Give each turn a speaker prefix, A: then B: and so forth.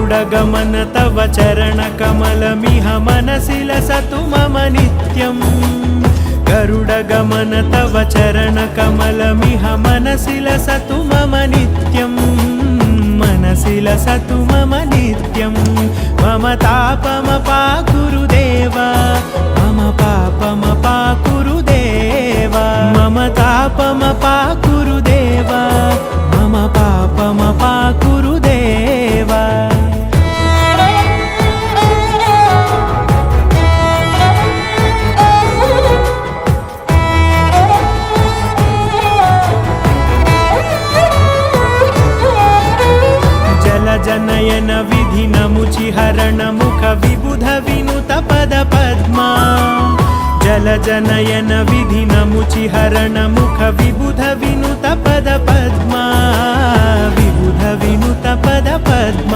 A: गरुडगमन तव चरणकमलमिह मनसि लसतु मम नित्यम् गरुडगमन तव चरणकमलमिह मनसि लसतु मम नित्यम् मनसि लसतु मम नित्यम् मम तापमपाकुरुदेव मम पापमपाकुरुदेव मम तापमपाकुरुदेव मम पापमपाकुरुदेव जनयन विधिनमुचिहरण मुख विबुध विनुत पद पद्मा जलजनयन विधिनमुचिहरण मुख विबुध विनुत पद पद्मा विबुध विनुत पद पद्मा